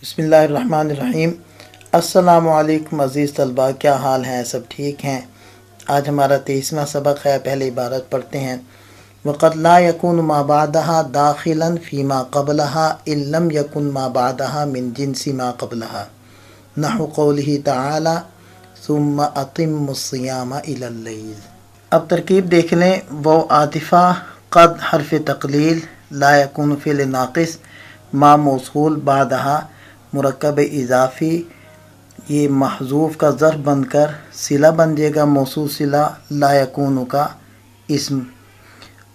بسم اللہ الرحمن الرحیم۔ السلام علیکم عزیز طلباء، کیا حال ہیں؟ سب ٹھیک ہیں؟ آج ہمارا 23واں سبق ہے۔ پہلے عبارت پڑھتے ہیں۔ وَقَدْ لَا يَكُونُ مَا بَعْدَهَا دَاخِلًا فِي مَا قَبْلَهَا إِن لَمْ يَكُنْ مَا بَعْدَهَا مِنْ جِنْسِ مَا قَبْلَهَا نَحْوُ قَوْلِهِ تَعَالَى ثُمَّ أَتِمُّوا الصِّيَامَ إِلَى اللَّيْلِ۔ اب ترکیب دیکھ لیں۔ وہ عاطفہ، قد حرف تقلیل، لا یکون فعل ناقص، ما موصول، بعدها مرکب اضافی، یہ محذوف کا ظرف بن کر صلہ بن جائے گا، موصول صلہ لا یکون کا اسم،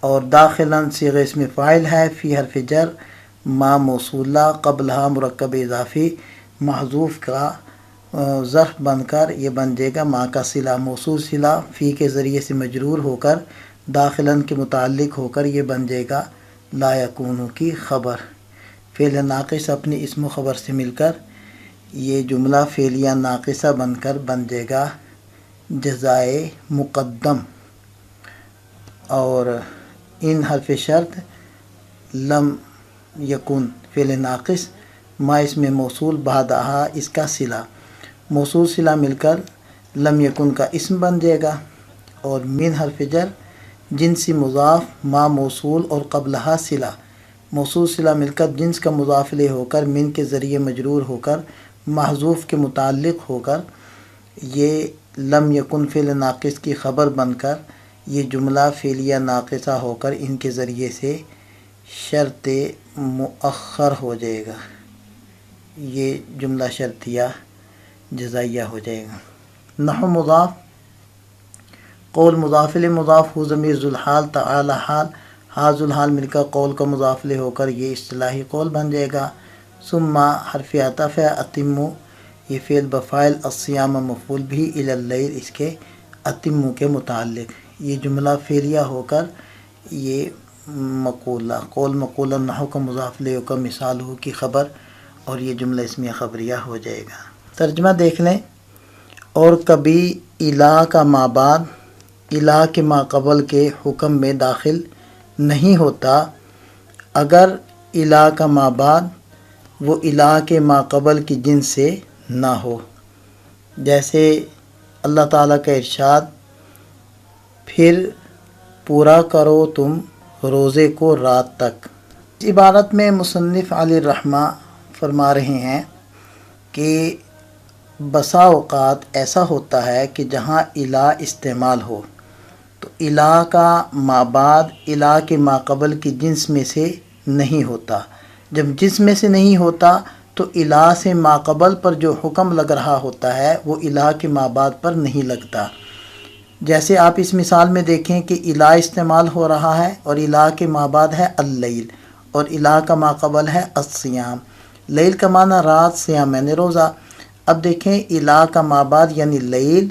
اور داخلاً صیغہ اسم فاعل ہے، فی حرف جر، ما موصولہ، قبلہ مرکب اضافی، محذوف کا ظرف بن کر یہ بن جائے گا ما کا صلہ، موصول صلہ فی کے ذریعے سے مجرور ہو کر داخلاً کے متعلق ہو کر یہ بن جائے گا لا یکون کی خبر۔ فعل ناقص اپنی اسم و خبر سے مل کر یہ جملہ فعلیہ ناقصہ بن کر بن جائے گا جزائے مقدم، اور ان حرف شرط لم یکن فعل ناقص، ما اسم موصول، بعدہا اس کا صلہ، موصول صلہ مل کر لم یکن کا اسم بن جائے گا، اور من حرف جر، جنسی مضاف، ما موصول اور قبلہا صلہ، موصول صلہ مل کر جنس کا مضاف الیہ ہو کر من کے ذریعے مجرور ہو کر محذوف کے متعلق ہو کر یہ لم یکن فعل ناقص کی خبر بن کر یہ جملہ فعلیہ ناقصہ ہو کر ان کے ذریعے سے شرط مؤخر ہو جائے گا، یہ جملہ شرطیہ جزائیہ ہو جائے گا۔ نحو مضاف، قول مضاف الیہ، مضاف ہو ضمیر ذوالحال، تعالی حال، حاض الحال مل کر قول کا مضاف الیہ ہو کر یہ اصطلاحی قول بن جائے گا۔ ثم حرف عطف ہے، اتمو یہ فعل بفاعل، الصیام مفعول بھی، الی اللیل اس کے اتمو کے متعلق، یہ جملہ فعلیہ ہو کر یہ مقولہ، قول مقولہ، نحو کا مضاف الیہ ہو کر مثال ہو کی خبر، اور یہ جملہ اسمیہ خبریہ ہو جائے گا۔ ترجمہ دیکھ لیں۔ اور کبھی الی کا ما بعد الی کے ما قبل کے حکم میں داخل نہیں ہوتا اگر الی کا ما بعد وہ الی کے ما قبل کی جنس سے نہ ہو، جیسے اللہ تعالیٰ کا ارشاد، پھر پورا کرو تم روزے کو رات تک۔ اس عبارت میں مصنف علی الرحمہ فرما رہے ہیں کہ بسا اوقات ایسا ہوتا ہے کہ جہاں الی استعمال ہو تو الی کا ما بعد الی کے ما قبل کی جنس میں سے نہیں ہوتا، جب جنس میں سے نہیں ہوتا تو الی سے ما قبل پر جو حکم لگ رہا ہوتا ہے وہ الی کے ما بعد پر نہیں لگتا۔ جیسے آپ اس مثال میں دیکھیں کہ الی استعمال ہو رہا ہے اور الی کے ما بعد ہے اللیل، اور الی کا ما قبل ہے الصیام، لیل کا معنی رات، صیام یعنی روزہ۔ اب دیکھیں الی کا ما بعد یعنی لیل،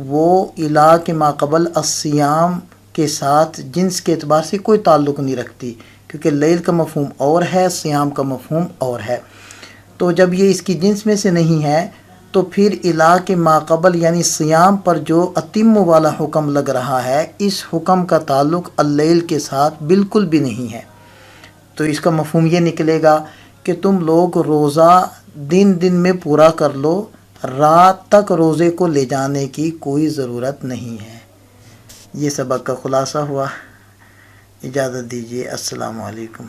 وہ الی کے ما قبل الصیام کے ساتھ جنس کے اعتبار سے کوئی تعلق نہیں رکھتی، کیونکہ لیل کا مفہوم اور ہے، صیام کا مفہوم اور ہے۔ تو جب یہ اس کی جنس میں سے نہیں ہے تو پھر الی کے ما قبل یعنی صیام پر جو اتم والا حکم لگ رہا ہے، اس حکم کا تعلق اللیل کے ساتھ بالکل بھی نہیں ہے۔ تو اس کا مفہوم یہ نکلے گا کہ تم لوگ روزہ دن دن میں پورا کر لو، رات تک روزے کو لے جانے کی کوئی ضرورت نہیں ہے۔ یہ سبق کا خلاصہ ہوا۔ اجازت دیجیے، السلام علیکم۔